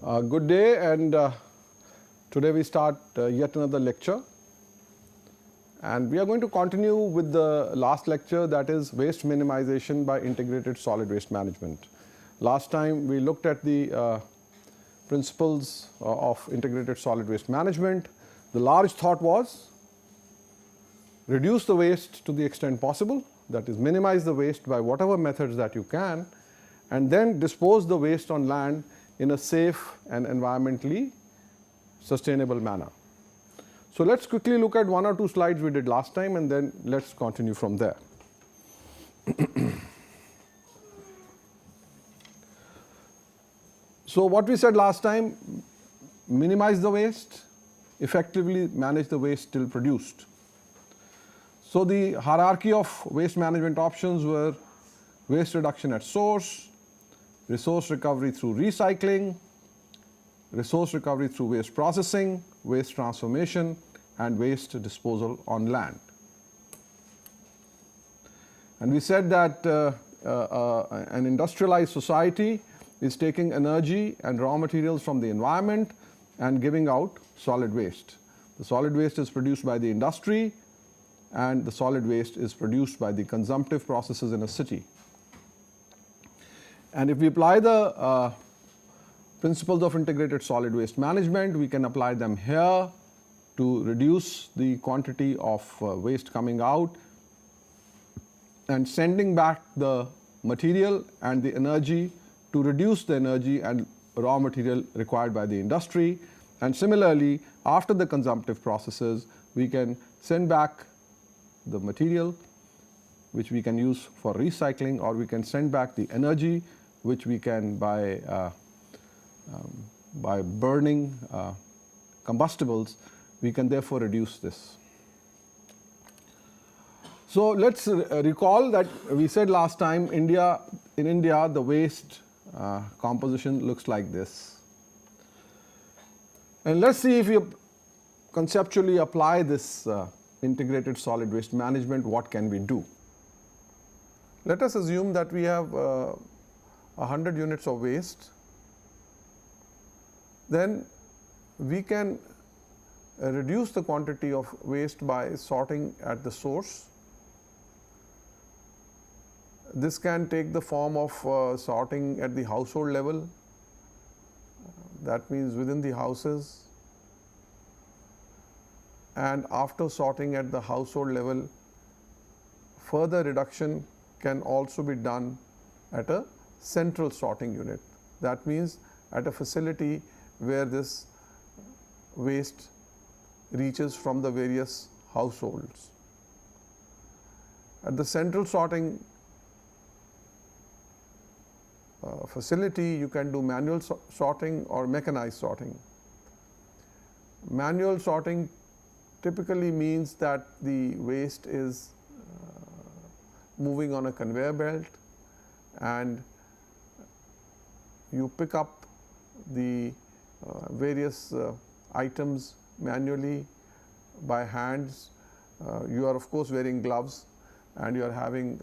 Good day, and today we start yet another lecture, and we are going to continue with the last lecture, that is waste minimization by integrated solid waste management. Last time we looked at the principles of integrated solid waste management. The large thought was reduce the waste to the extent possible, that is minimize the waste by whatever methods that you can, and then dispose the waste on land in a safe and environmentally sustainable manner. So let's quickly look at one or two slides we did last time, and then let's continue from there. So what we said last time, minimize the waste, effectively manage the waste still produced. So the hierarchy of waste management options were waste reduction at source, resource recovery through recycling, resource recovery through waste processing, waste transformation, and waste disposal on land. And we said that an industrialized society is taking energy and raw materials from the environment and giving out solid waste. The solid waste is produced by the industry, and the solid waste is produced by the consumptive processes in a city. And if we apply the principles of integrated solid waste management, we can apply them here to reduce the quantity of waste coming out and sending back the material and the energy to reduce the energy and raw material required by the industry. And similarly, after the consumptive processes, we can send back the material which we can use for recycling, or we can send back the energy which we can by burning combustibles, we can therefore reduce this. So let's recall that we said last time in India the waste composition looks like this. And let's see if we conceptually apply this integrated solid waste management, what can we do? Let us assume that we have 100 units of waste. Then we can reduce the quantity of waste by sorting at the source. This can take the form of sorting at the household level. That means within the houses. And after sorting at the household level, further reduction can also be done at a central sorting unit. That means at a facility where this waste reaches from the various households. At the central sorting facility, you can do manual sorting or mechanized sorting. Manual sorting typically means that the waste is moving on a conveyor belt, and you pick up the various items manually by hands. You are of course wearing gloves, and you are having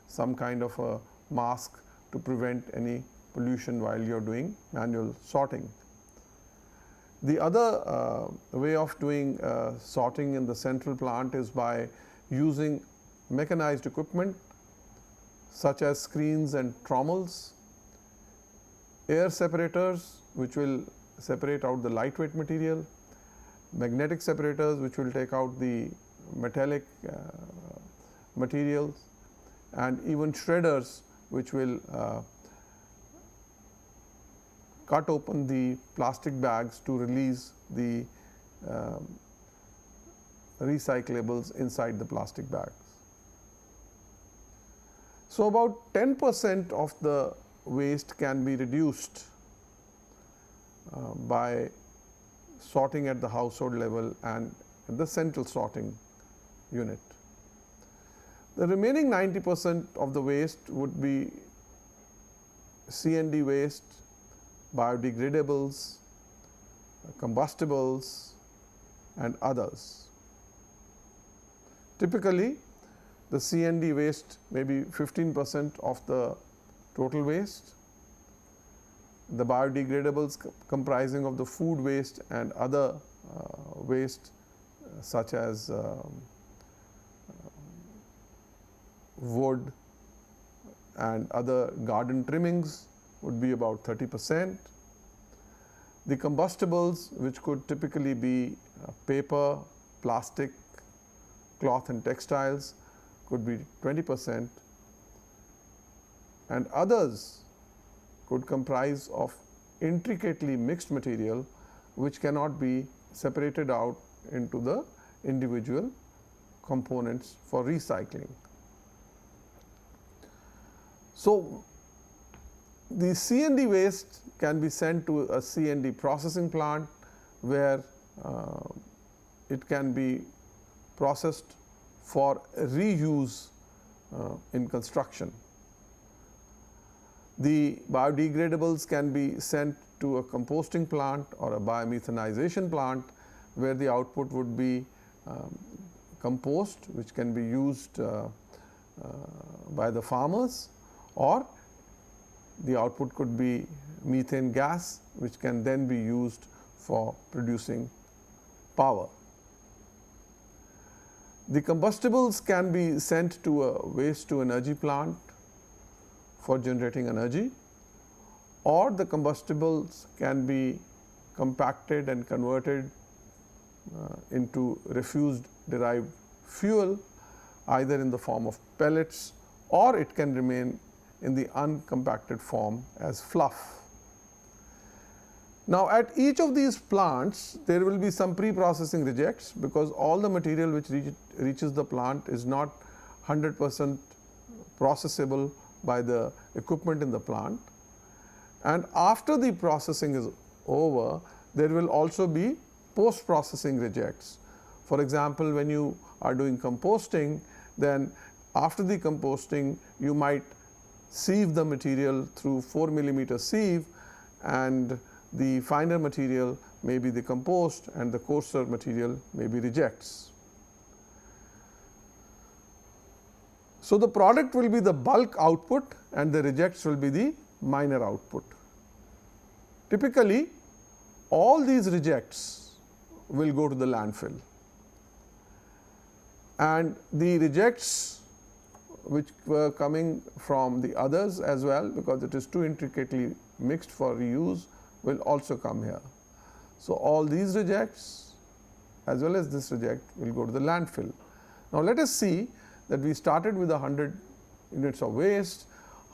some kind of a mask to prevent any pollution while you are doing manual sorting. The other way of doing sorting in the central plant is by using mechanized equipment such as screens and trommels, air separators which will separate out the lightweight material, magnetic separators which will take out the metallic materials, and even shredders which will cut open the plastic bags to release the recyclables inside the plastic bags. So about 10% of the waste can be reduced by sorting at the household level and at the central sorting unit. The remaining 90% of the waste would be C&D waste, biodegradables, combustibles, and others. Typically, the C&D waste may be 15% of the total waste, the biodegradables comprising of the food waste and other waste such as wood and other garden trimmings would be about 30%. The combustibles, which could typically be paper, plastic, cloth and textiles, could be 20%, and others could comprise of intricately mixed material which cannot be separated out into the individual components for recycling. So, the C&D waste can be sent to a C&D processing plant where it can be processed for reuse in construction. The biodegradables can be sent to a composting plant or a biomethanization plant where the output would be compost, which can be used by the farmers, or the output could be methane gas, which can then be used for producing power. The combustibles can be sent to a waste to energy plant for generating energy, or the combustibles can be compacted and converted into refused derived fuel, either in the form of pellets, or it can remain in the uncompacted form as fluff. Now, at each of these plants there will be some pre-processing rejects, because all the material which reaches the plant is not 100% processable by the equipment in the plant, and after the processing is over there will also be post-processing rejects. For example, when you are doing composting, then after the composting you might sieve the material through 4 millimeter sieve, and the finer material may be the compost and the coarser material may be rejects. So, the product will be the bulk output and the rejects will be the minor output. Typically, all these rejects will go to the landfill, and the rejects which were coming from the others as well, because it is too intricately mixed for reuse, will also come here. So, all these rejects as well as this reject will go to the landfill. Now, let us see that we started with 100 units of waste,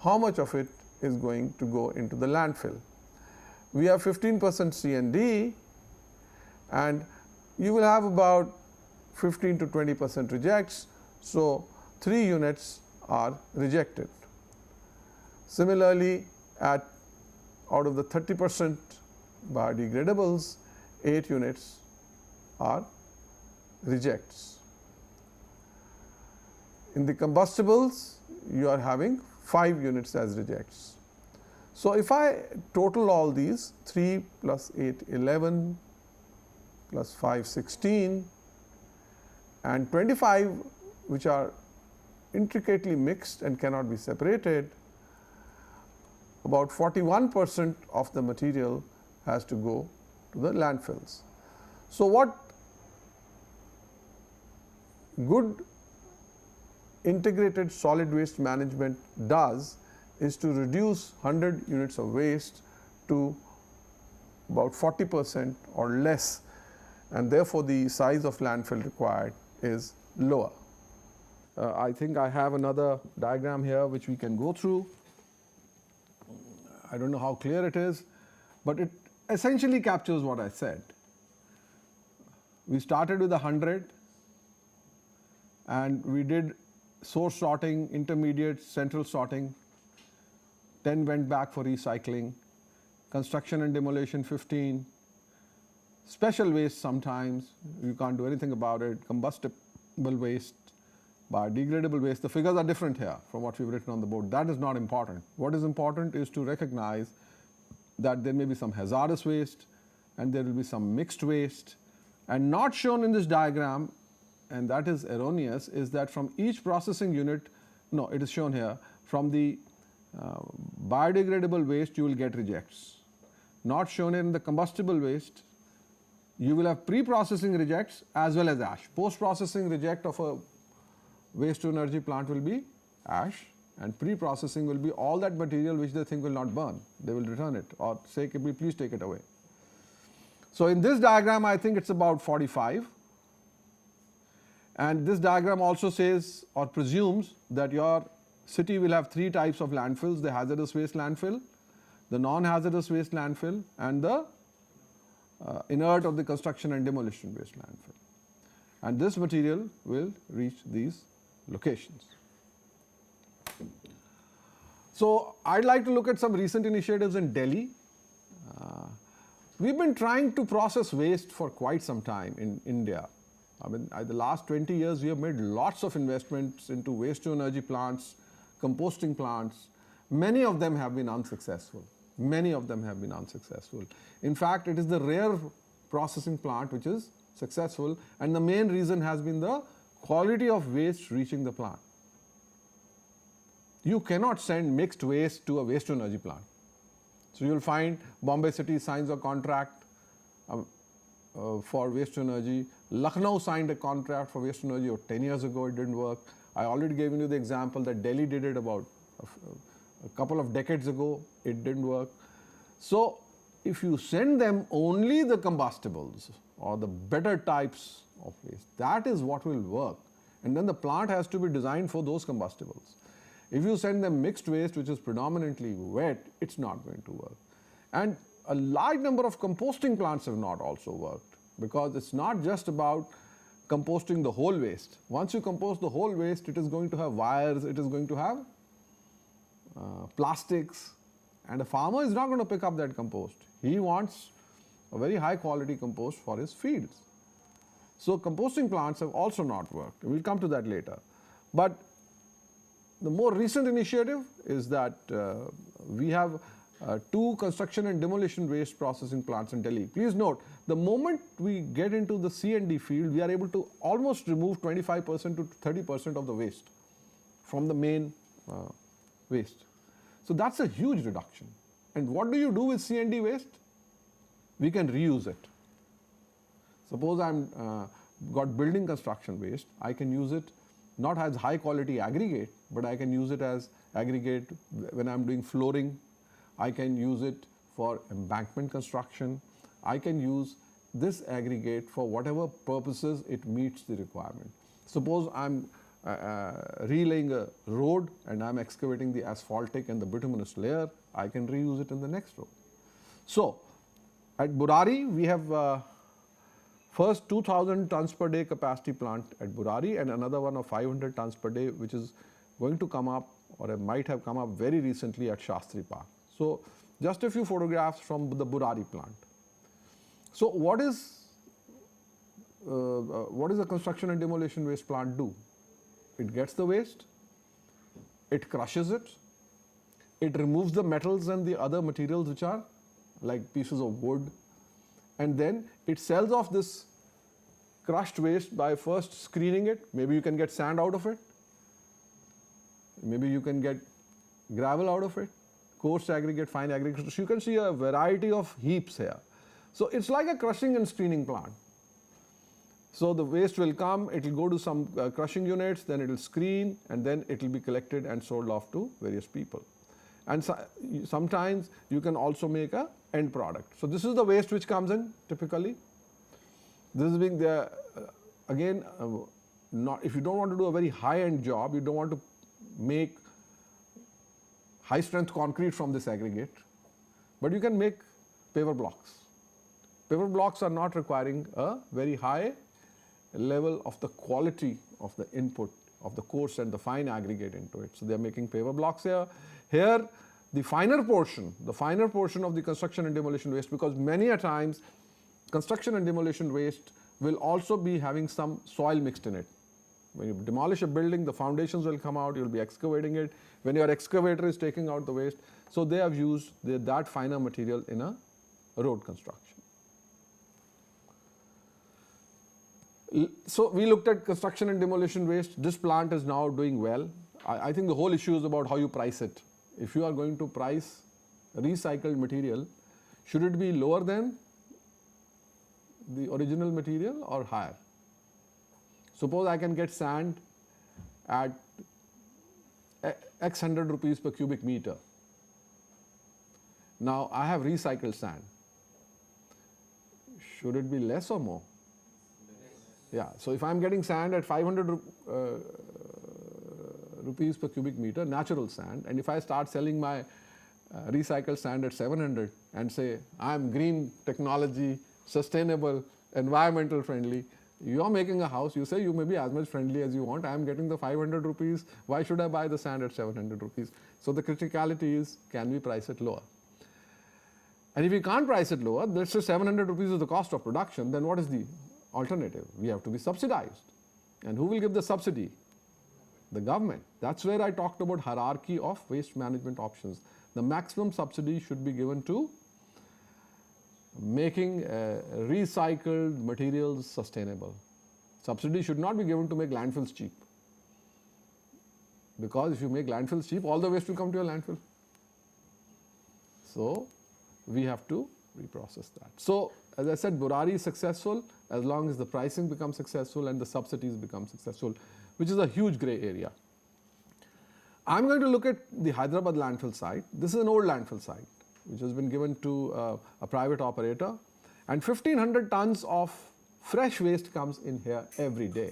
how much of it is going to go into the landfill. We have 15% C&D, and you will have about 15 to 20% rejects. So, 3 units are rejected. Similarly, out of the 30% biodegradables, 8 units are rejects. In the combustibles, you are having 5 units as rejects. So, if I total all these, 3 plus 8 11 plus 5 16 and 25 which are intricately mixed and cannot be separated, about 41% of the material has to go to the landfills. So, what good integrated solid waste management does is to reduce 100 units of waste to about 40% or less, and therefore, the size of landfill required is lower. I think I have another diagram here which we can go through. I don't know how clear it is, but it essentially captures what I said. We started with 100 and we did source sorting, intermediate, central sorting, 10 went back for recycling, construction and demolition 15, special waste sometimes, you can't do anything about it, combustible waste, biodegradable waste. The figures are different here from what we've written on the board. That is not important. What is important is to recognize that there may be some hazardous waste and there will be some mixed waste, and not shown in this diagram, and that is erroneous, is that from each processing unit, no, it is shown here, from the biodegradable waste you will get rejects. not shown in the combustible waste, you will have pre-processing rejects as well as ash. Post-processing reject of a waste to energy plant will be ash, and pre-processing will be all that material which they think will not burn. They will return it or say, please take it away. So in this diagram, I think it's about 45. And this diagram also says or presumes that your city will have 3 types of landfills: the hazardous waste landfill, the non-hazardous waste landfill, and the inert or the construction and demolition waste landfill. And this material will reach these locations. So I'd like to look at some recent initiatives in Delhi. We've been trying to process waste for quite some time in India. I mean, the last 20 years, we have made lots of investments into waste to energy plants, composting plants. Many of them have been unsuccessful. Many of them have been unsuccessful. In fact, it is the rare processing plant which is successful, and the main reason has been the quality of waste reaching the plant. You cannot send mixed waste to a waste to energy plant. So you'll find Bombay City signs a contract for waste to energy. Lucknow signed a contract for waste to energy 10 years ago. It didn't work. I already gave you the example that Delhi did it about a couple of decades ago. It didn't work. So if you send them only the combustibles or the better types of waste, that is what will work. And then the plant has to be designed for those combustibles. If you send them mixed waste, which is predominantly wet, it's not going to work. And a large number of composting plants have not also worked, because it's not just about composting the whole waste. Once you compost the whole waste, it is going to have wires, it is going to have plastics, and a farmer is not going to pick up that compost. He wants a very high quality compost for his fields. So composting plants have also not worked. We'll come to that later. But the more recent initiative is that we have 2 construction and demolition waste processing plants in Delhi. Please note, the moment we get into the C&D field, we are able to almost remove 25% to 30% of the waste from the main waste. So that's a huge reduction. And what do you do with C&D waste? We can reuse it. Suppose I'm got building construction waste, I can use it not as high quality aggregate, but I can use it as aggregate when I'm doing flooring. I can use it for embankment construction. I can use this aggregate for whatever purposes it meets the requirement. Suppose I'm relaying a road and I'm excavating the asphaltic and the bituminous layer, I can reuse it in the next road. So at Burari, we have first 2,000 tons per day capacity plant at Burari, and another one of 500 tons per day, which is going to come up, or it might have come up very recently at Shastri Park. So just a few photographs from the Burari plant. So what is a construction and demolition waste plant do? It gets the waste, it crushes it, it removes the metals and the other materials which are like pieces of wood, and then it sells off this crushed waste by first screening it. Maybe you can get sand out of it, maybe you can get gravel out of it, coarse aggregate, fine aggregate. So you can see a variety of heaps here. So it's like a crushing and screening plant. So the waste will come, it will go to some crushing units, then it will screen, and then it will be collected and sold off to various people. And sometimes you can also make a end product. So this is the waste which comes in typically. This is being there again. If you don't want to do a very high-end job, you don't want to make high-strength concrete from this aggregate, but you can make paver blocks. Paver blocks are not requiring a very high level of the quality of the input of the coarse and the fine aggregate into it. So they are making paver blocks here. Here, the finer portion of the construction and demolition waste, because many a times construction and demolition waste will also be having some soil mixed in it. When you demolish a building, the foundations will come out, you'll be excavating it. When your excavator is taking out the waste, so they have used that finer material in a road construction. So we looked at construction and demolition waste. This plant is now doing well. I think the whole issue is about how you price it. If you are going to price recycled material, Should it be lower than the original material or higher? Suppose I can get sand at X hundred rupees per cubic meter. Now I have recycled sand. Should it be less or more? Yeah. So if I am getting sand at 500 rupees per cubic meter, natural sand, and if I start selling my recycled sand at 700 and say I am green technology, sustainable, environmental friendly, you are making a house, you say you may be as much friendly as you want, I am getting the 500 rupees, why should I buy the sand at 700 rupees? So the criticality is, can we price it lower? And if we can't price it lower, let's say 700 rupees is the cost of production, then what is the alternative? We have to be subsidized. And who will give the subsidy? The government. That's where I talked about hierarchy of waste management options. The maximum subsidy should be given to making recycled materials sustainable. Subsidy should not be given to make landfills cheap, because if you make landfills cheap, all the waste will come to your landfill. So we have to reprocess that. So as I said, Burari is successful as long as the pricing becomes successful and the subsidies become successful, which is a huge gray area. I'm going to look at the Hyderabad landfill site. This is an old landfill site which has been given to a private operator, and 1500 tons of fresh waste comes in here every day.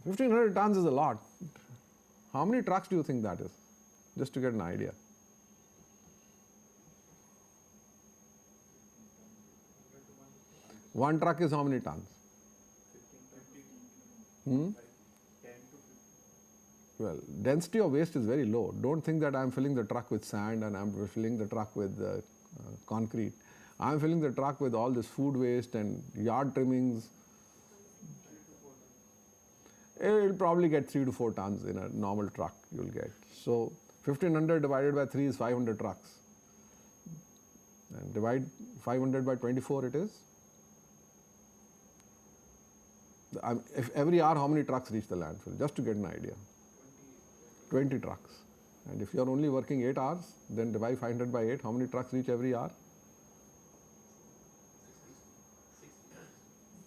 1500 tons is a lot. How many trucks do you think that is? Just to get an idea. One truck is how many tons? Well, density of waste is very low. Don't think that I am filling the truck with sand and I am filling the truck with concrete. I am filling the truck with all this food waste and yard trimmings. It will probably get 3 to 4 tons in a normal truck you will get. So 1500 divided by 3 is 500 trucks. And divide 500 by 24 it is. If every hour, how many trucks reach the landfill? Just to get an idea. 20 trucks. And if you are only working 8 hours, then divide 500 by 8, how many trucks reach every hour?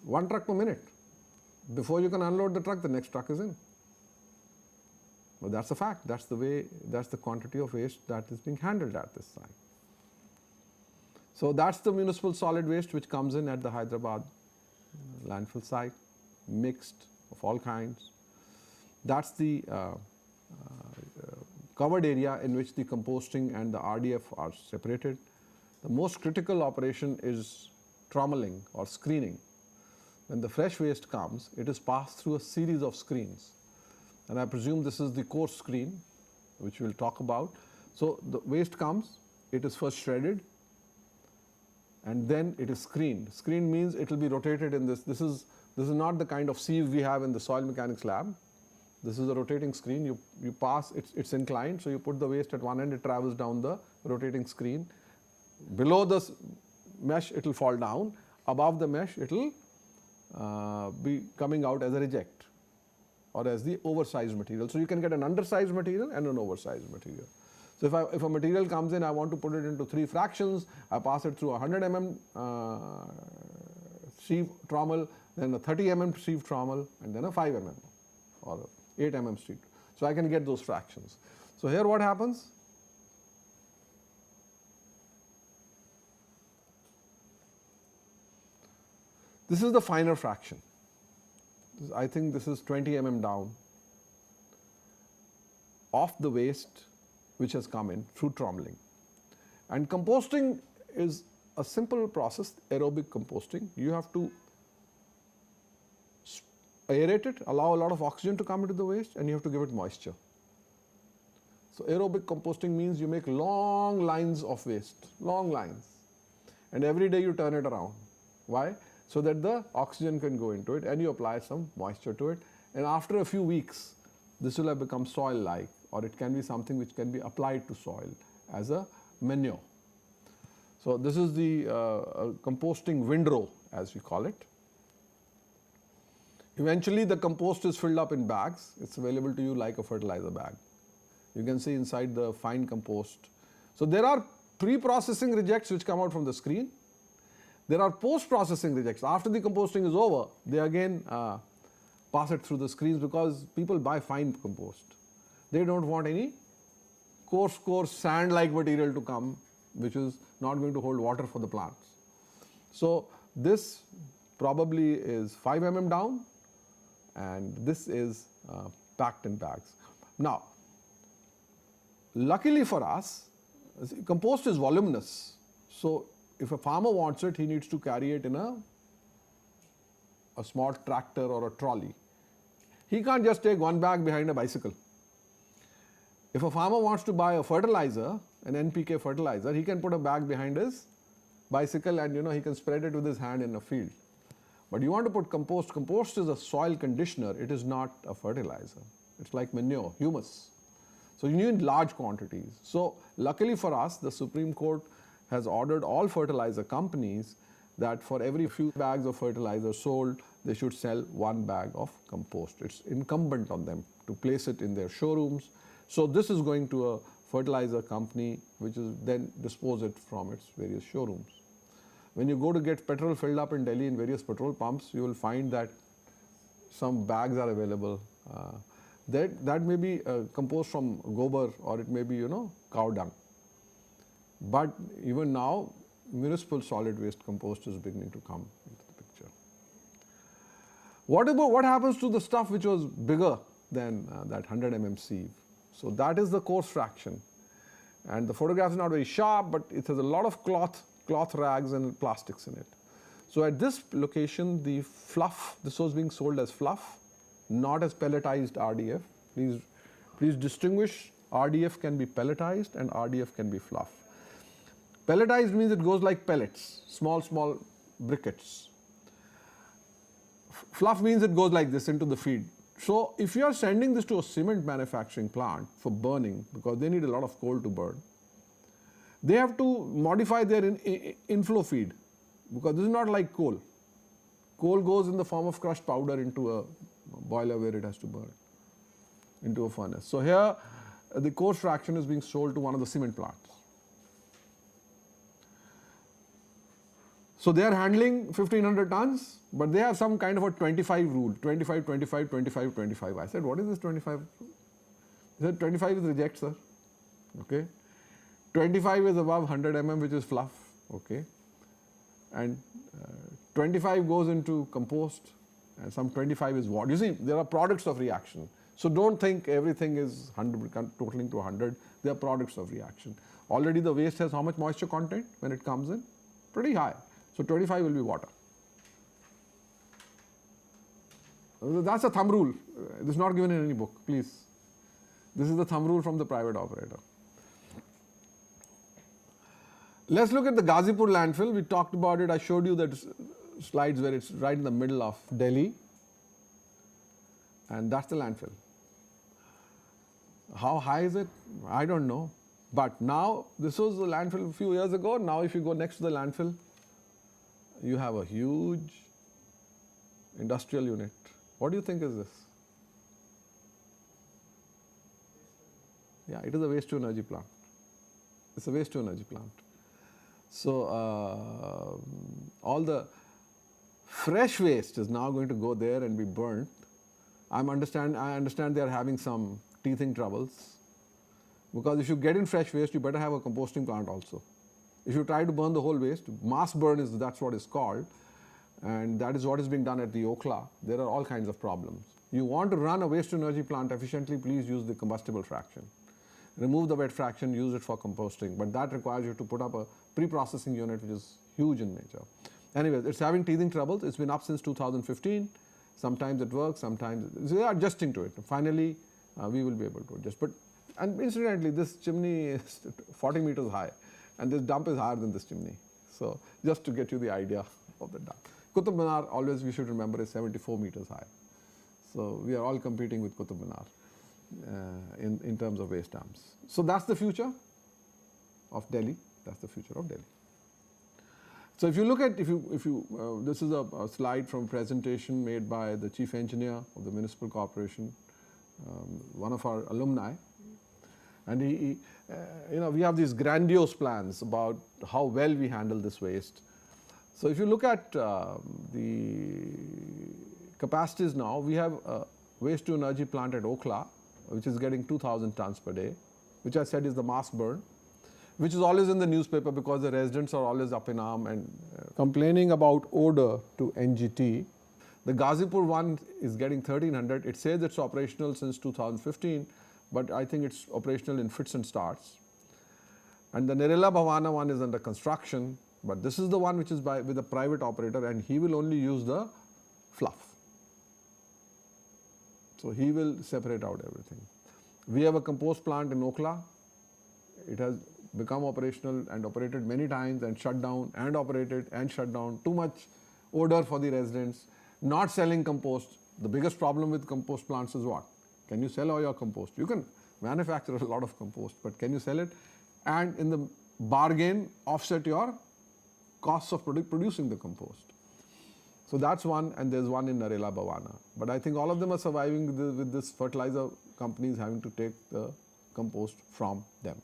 1 truck per minute. Before you can unload the truck, the next truck is in. Well, that's a fact. That's the way, that's the quantity of waste that is being handled at this site. So that's the municipal solid waste which comes in at the Hyderabad landfill site, mixed of all kinds. That's the covered area in which the composting and the RDF are separated. The most critical operation is trommeling or screening. When the fresh waste comes, it is passed through a series of screens. And I presume this is the coarse screen, which we will talk about. So the waste comes, it is first shredded, and then it is screened. Screened means it will be rotated in this. This is not the kind of sieve we have in the soil mechanics lab. This is a rotating screen. You pass, it's inclined, so you put the waste at one end, it travels down the rotating screen. Below the mesh, it will fall down. Above the mesh, it will be coming out as a reject or as the oversized material. So you can get an undersized material and an oversized material. So if a material comes in, I want to put it into 3 fractions, I pass it through a 100 mm sieve trommel, then a 30 mm sieve trommel, and then a 5 mm or 8 mm sieve. So I can get those fractions. So here what happens? This is the finer fraction. I think this is 20 mm down of the waste which has come in through trommeling. And composting is a simple process, aerobic composting. You have to aerate it, allow a lot of oxygen to come into the waste, and you have to give it moisture. So aerobic composting means you make long lines of waste, long lines, and every day you turn it around. Why? So that the oxygen can go into it and you apply some moisture to it, and after a few weeks this will have become soil-like, or it can be something which can be applied to soil as a manure. So this is the composting windrow, as we call it. Eventually the compost is filled up in bags. It's available to you like a fertilizer bag. You can see inside the fine compost. So there are pre-processing rejects which come out from the screen. There are post-processing rejects. After the composting is over, they again pass it through the screens because people buy fine compost. They don't want any coarse sand-like material to come, which is not going to hold water for the plants. So this probably is 5 mm down, and this is packed in bags. Now, luckily for us, compost is voluminous. So if a farmer wants it, he needs to carry it in a small tractor or a trolley. He can't just take one bag behind a bicycle. If a farmer wants to buy a fertilizer, an NPK fertilizer, he can put a bag behind his bicycle and he can spread it with his hand in a field. But you want to put compost. Compost is a soil conditioner. It is not a fertilizer. It's like manure, humus. So you need large quantities. So luckily for us, the Supreme Court has ordered all fertilizer companies that for every few bags of fertilizer sold, they should sell 1 bag of compost. It's incumbent on them to place it in their showrooms. So this is going to a fertilizer company, which is then dispose it from its various showrooms. When you go to get petrol filled up in Delhi in various petrol pumps, you will find that some bags are available. That may be compost from gobar, or it may be cow dung. But even now, municipal solid waste compost is beginning to come into the picture. What happens to the stuff which was bigger than that 100 mm sieve? So that is the coarse fraction, and the photograph is not very sharp, but it has a lot of cloth rags and plastics in it. So at this location, the fluff, this was being sold as fluff, not as pelletized RDF. Please distinguish. RDF can be pelletized and RDF can be fluff. Pelletized means it goes like pellets, small briquettes. Fluff means it goes like this into the feed. So if you are sending this to a cement manufacturing plant for burning, because they need a lot of coal to burn, they have to modify their inflow feed, because this is not like coal. Coal goes in the form of crushed powder into a boiler where it has to burn, into a furnace. So here the coarse fraction is being sold to one of the cement plants. So they are handling 1500 tons, but they have some kind of a 25 rule, 25, 25, 25, 25. I said, what is this 25? He said, 25 is reject, sir. Okay. 25 is above 100 mm, which is fluff. Okay. And 25 goes into compost, and some 25 is what? You see, there are products of reaction. So don't think everything is 100, totaling to 100. They are products of reaction. Already the waste has how much moisture content when it comes in? Pretty high. So 25 will be water. That's a thumb rule. This is not given in any book, please. This is the thumb rule from the private operator. Let's look at the Ghazipur landfill. We talked about it. I showed you that slides where it's right in the middle of Delhi. And that's the landfill. How high is it? I don't know. But now, this was the landfill a few years ago. Now if you go next to the landfill, you have a huge industrial unit. What do you think is this? Yeah, it is a waste to energy plant. It's a waste to energy plant. So all the fresh waste is now going to go there and be burnt. I understand they are having some teething troubles, because if you get in fresh waste, you better have a composting plant also. If you try to burn the whole waste, mass burn that's what is called, and that is what is being done at the Okhla. There are all kinds of problems. You want to run a waste to energy plant efficiently, please use the combustible fraction. Remove the wet fraction, use it for composting, but that requires you to put up a pre-processing unit, which is huge in nature. Anyways, it's having teething troubles. It's been up since 2015. Sometimes it works, sometimes they are adjusting to it. Finally, we will be able to adjust. And incidentally, this chimney is 40 meters high, and this dump is higher than this chimney. So just to get you the idea of the dump. Qutub Minar, always we should remember, is 74 meters high. So we are all competing with Qutub Minar in terms of waste dumps. So that's the future of Delhi. That's the future of Delhi. So if you look at, this is a slide from a presentation made by the chief engineer of the municipal corporation, one of our alumni. And we have these grandiose plans about how well we handle this waste. So if you look at the capacities now, we have a waste to energy plant at Okla, which is getting 2,000 tons per day, which I said is the mass burn, which is always in the newspaper because the residents are always up in arm and complaining about odor to NGT. The Ghazipur one is getting 1,300. It says it's operational since 2015, but I think it's operational in fits and starts. And the Narela Bhavana one is under construction, but this is the one which is with a private operator, and he will only use the fluff. So he will separate out everything. We have a compost plant in Okla. It has become operational and operated many times and shut down and operated and shut down. Too much odor for the residents. Not selling compost. The biggest problem with compost plants is what? Can you sell all your compost? You can manufacture a lot of compost, but can you sell it? And in the bargain, offset your costs of producing the compost. So that's one, and there's one in Narela Bhavana. But I think all of them are surviving with this fertilizer companies having to take the compost from them.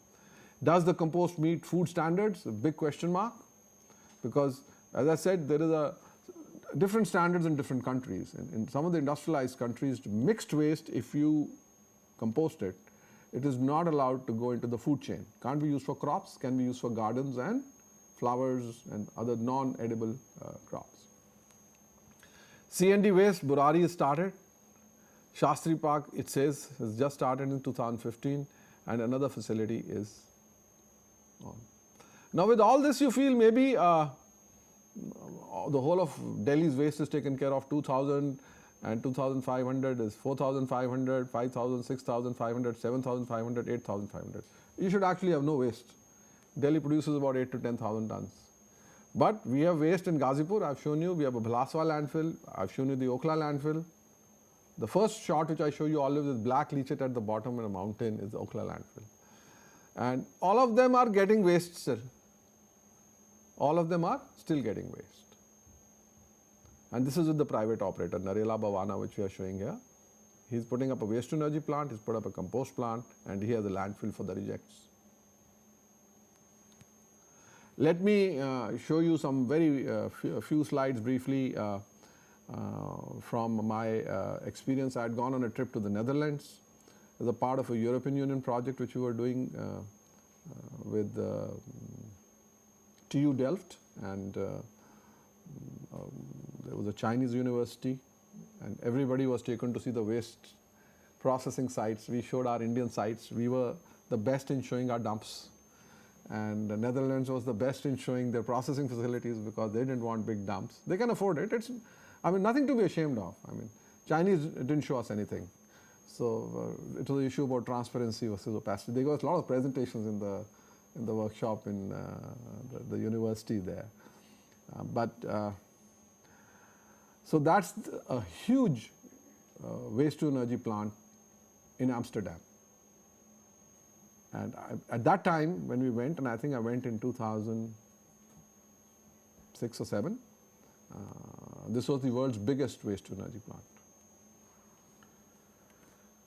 Does the compost meet food standards? A big question mark, because as I said, there is a different standards in different countries. In some of the industrialized countries, mixed waste, if you compost it, it is not allowed to go into the food chain. Can't be used for crops, can be used for gardens and flowers and other non-edible crops. C&D waste, Burari has started. Shastri Park, it says, has just started in 2015, and another facility is on. Now with all this, you feel maybe the whole of Delhi's waste is taken care of. 2,000 and 2,500 is 4,500, 5,000, 6,500, 7,500, 8,500. You should actually have no waste. Delhi produces about 8 to 10,000 tons. But we have waste in Ghazipur, I've shown you. We have a Bhalaswa landfill. I've shown you the Okla landfill. The first shot which I show you olives with black leachate at the bottom in a mountain is the Okla landfill. And all of them are getting waste still. All of them are still getting waste. And this is with the private operator, Narela Bhavana, which we are showing here. He's putting up a waste to energy plant, he's put up a compost plant, and he has a landfill for the rejects. Let me show you some very few slides briefly from my experience. I had gone on a trip to the Netherlands as a part of a European Union project which we were doing with TU Delft, and there was a Chinese university, and everybody was taken to see the waste processing sites. We showed our Indian sites. We were the best in showing our dumps. And the Netherlands was the best in showing their processing facilities because they didn't want big dumps. They can afford it. It's, I mean, nothing to be ashamed of. I mean, Chinese didn't show us anything. So it was an issue about transparency versus opacity. There was a lot of presentations in the workshop in the university there. So that's a huge waste to energy plant in Amsterdam. And at that time when we went, and I think I went in 2006 or 7, this was the world's biggest waste to energy plant.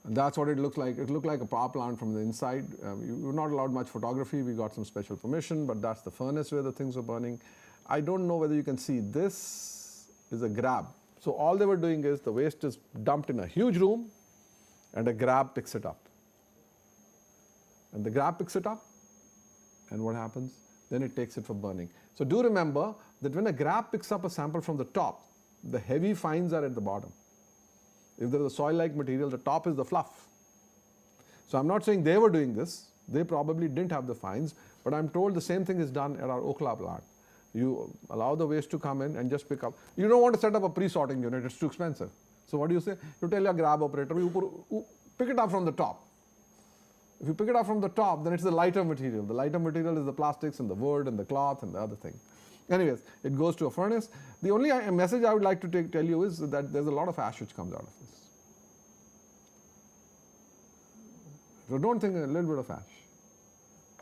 And that's what it looked like. It looked like a power plant from the inside. We were not allowed much photography. We got some special permission, but that's the furnace where the things were burning. I don't know whether you can see. This is a grab. So all they were doing is the waste is dumped in a huge room, and a grab picks it up. And the grab picks it up, and what happens? Then it takes it for burning. So do remember that when a grab picks up a sample from the top, the heavy fines are at the bottom. If there is a soil-like material, the top is the fluff. So I'm not saying they were doing this. They probably didn't have the fines, but I'm told the same thing is done at our Okla plant. You allow the waste to come in and just pick up. You don't want to set up a pre-sorting unit, it's too expensive. So what do you say? You tell your grab operator, you pick it up from the top. If you pick it up from the top, then it's the lighter material. The lighter material is the plastics and the wood and the cloth and the other thing. Anyways, it goes to a furnace. The only message I would like to tell you is that there's a lot of ash which comes out of this. So don't think a little bit of ash.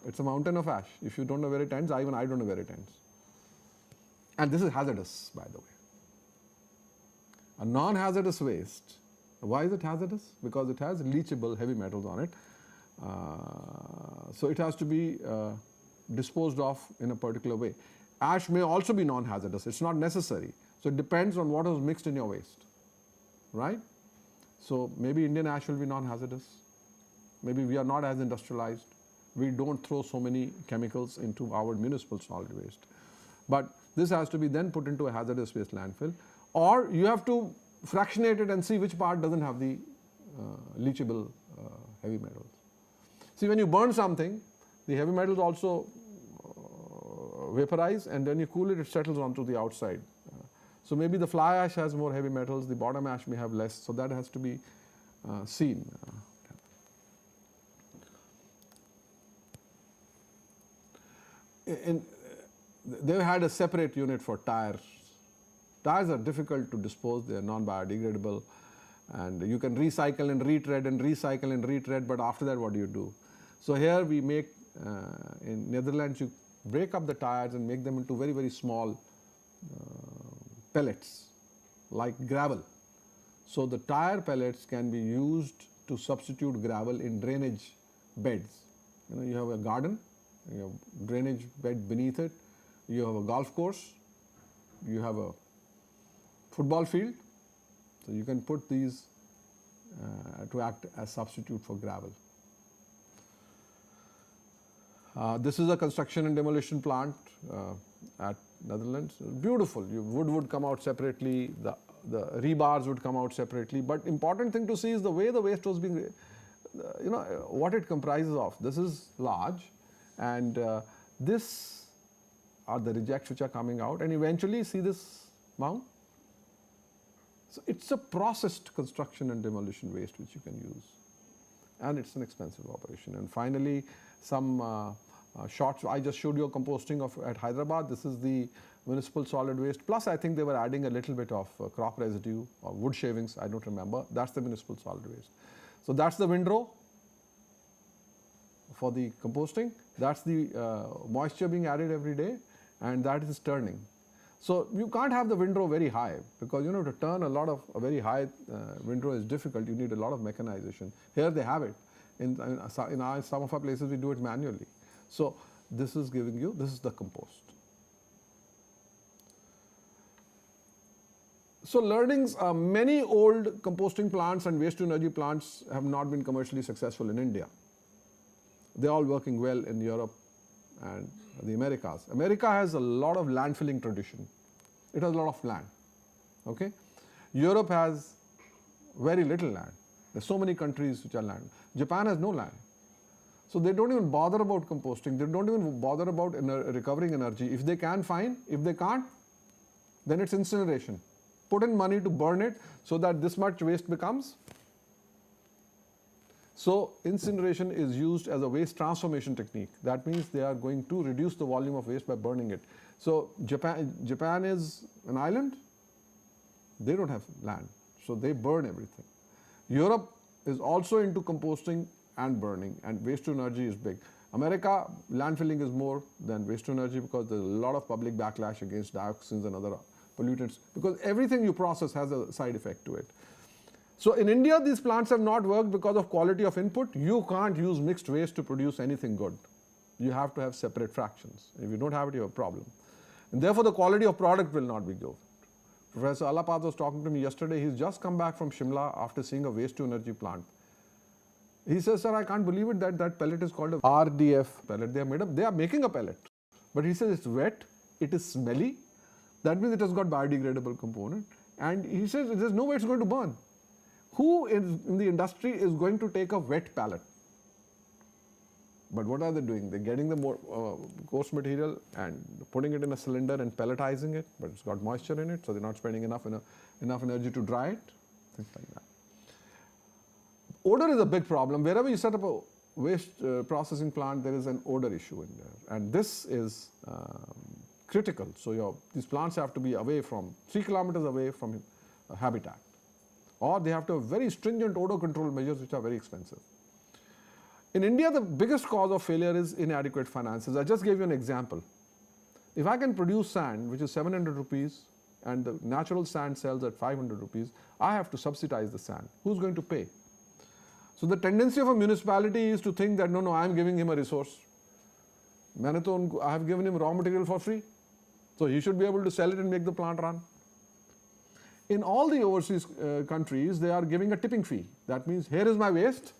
It's a mountain of ash. If you don't know where it ends, even I don't know where it ends. And this is hazardous, by the way. A non-hazardous waste. Why is it hazardous? Because it has leachable heavy metals on it. So it has to be disposed of in a particular way. Ash may also be non-hazardous. It's not necessary. So it depends on what is mixed in your waste, right? So maybe Indian ash will be non-hazardous. Maybe we are not as industrialized. We don't throw so many chemicals into our municipal solid waste. But this has to be then put into a hazardous waste landfill, or you have to fractionate it and see which part doesn't have the leachable heavy metals. See, when you burn something, the heavy metals also vaporize, and then you cool it, it settles onto the outside. So maybe the fly ash has more heavy metals, the bottom ash may have less, so that has to be seen. They had a separate unit for tires. Tires are difficult to dispose, they are non-biodegradable, and you can recycle and retread and recycle and retread, but after that what do you do? So here we make, in Netherlands, you break up the tires and make them into very, very small pellets, like gravel. So the tire pellets can be used to substitute gravel in drainage beds. You know, you have a garden, you have drainage bed beneath it, you have a golf course, you have a football field, so you can put these to act as substitute for gravel. This is a construction and demolition plant at Netherlands. Beautiful. Wood would come out separately, the rebars would come out separately, but important thing to see is the way the waste was being, you know, what it comprises of. This is large, and this are the rejects which are coming out, and eventually see this mound. So it's a processed construction and demolition waste which you can use, and it's an expensive operation. And finally, some shots. I just showed you a composting of at Hyderabad. This is the municipal solid waste. Plus, I think they were adding a little bit of crop residue or wood shavings. I don't remember. That's the municipal solid waste. So that's the windrow for the composting. That's the moisture being added every day, and that is turning. So you can't have the windrow very high, because you know, to turn a very high windrow is difficult. You need a lot of mechanization. Here they have it. In some of our places we do it manually. So this is giving you, this is the compost. So learnings, many old composting plants and waste to energy plants have not been commercially successful in India. They're all working well in Europe and the Americas. America has a lot of landfilling tradition. It has a lot of land. Okay? Europe has very little land. There's so many countries which are land. Japan has no land. So they don't even bother about composting. They don't even bother about recovering energy. If they can, fine. If they can't, then it's incineration. Put in money to burn it so that this much waste becomes. So incineration is used as a waste transformation technique. That means they are going to reduce the volume of waste by burning it. So Japan is an island. They don't have land, so they burn everything. Europe is also into composting and burning, and waste to energy is big. America, landfilling is more than waste to energy, because there's a lot of public backlash against dioxins and other pollutants, because everything you process has a side effect to it. So in India, these plants have not worked because of quality of input. You can't use mixed waste to produce anything good. You have to have separate fractions. If you don't have it, you have a problem. And therefore, the quality of product will not be good. Professor Alapat was talking to me yesterday. He's just come back from Shimla after seeing a waste to energy plant. He says, sir, I can't believe it that that pellet is called a RDF pellet. They are making a pellet. But he says it's wet, it is smelly. That means it has got biodegradable component. And he says there's no way it's going to burn. Who in the industry is going to take a wet pellet? But what are they doing? They're getting the more coarse material and putting it in a cylinder and pelletizing it, but it's got moisture in it, so they're not spending enough energy to dry it, things like that. Odor is a big problem. Wherever you set up a waste processing plant, there is an odor issue in there, and this is critical. So these plants have to be away from 3 kilometers away from a habitat, or they have to have very stringent odor control measures, which are very expensive. In India, the biggest cause of failure is inadequate finances. I just gave you an example. If I can produce sand, which is 700 rupees, and the natural sand sells at 500 rupees, I have to subsidize the sand. Who's going to pay? So the tendency of a municipality is to think that no, I am giving him a resource. I have given him raw material for free, so he should be able to sell it and make the plant run. In all the overseas countries, they are giving a tipping fee. That means here is my waste,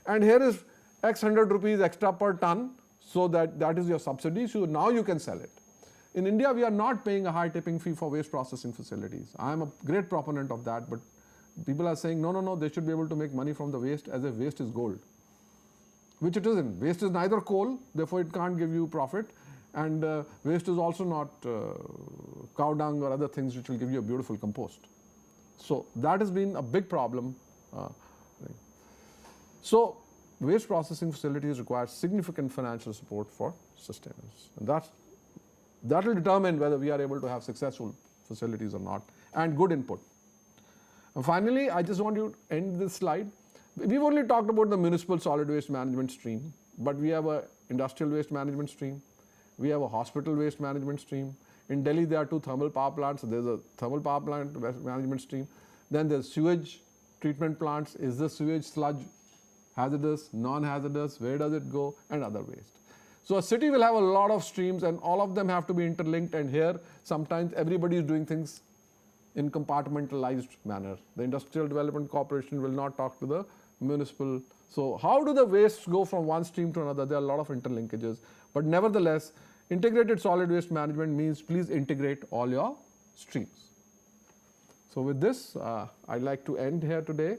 and here is X hundred rupees extra per ton, so that is your subsidy. So now you can sell it. In India, we are not paying a high tipping fee for waste processing facilities. I am a great proponent of that, but people are saying no, they should be able to make money from the waste as if waste is gold, which it isn't. Waste is neither coal, therefore it can't give you profit, and waste is also not cow dung or other things which will give you a beautiful compost. So that has been a big problem. So waste processing facilities require significant financial support for sustenance, and that will determine whether we are able to have successful facilities or not, and good input. And finally, I just want to end this slide. We've only talked about the municipal solid waste management stream, but we have a industrial waste management stream. We have a hospital waste management stream. In Delhi, there are 2 thermal power plants. So there's a thermal power plant management stream. Then there's sewage treatment plants. Is the sewage sludge hazardous, non-hazardous? Where does it go? And other waste. So a city will have a lot of streams, and all of them have to be interlinked. And here, sometimes everybody is doing things in compartmentalized manner. The Industrial Development Corporation will not talk to the municipal. So how do the wastes go from one stream to another? There are a lot of interlinkages. But nevertheless, integrated solid waste management means please integrate all your streams. So with this, I'd like to end here today.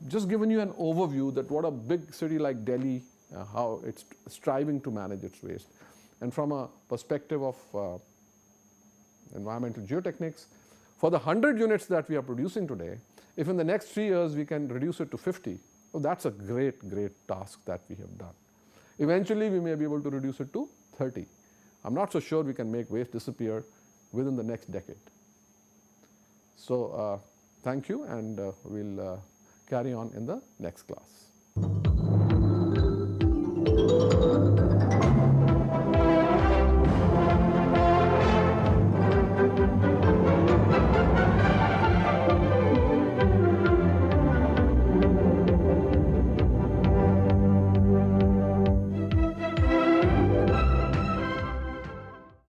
Just giving you an overview that what a big city like Delhi, how it's striving to manage its waste. And from a perspective of environmental geotechnics, for the 100 units that we are producing today, if in the next 3 years we can reduce it to 50, well, that's a great task that we have done. Eventually, we may be able to reduce it to 30. I'm not so sure we can make waste disappear within the next decade. So thank you, and we'll carry on in the next class.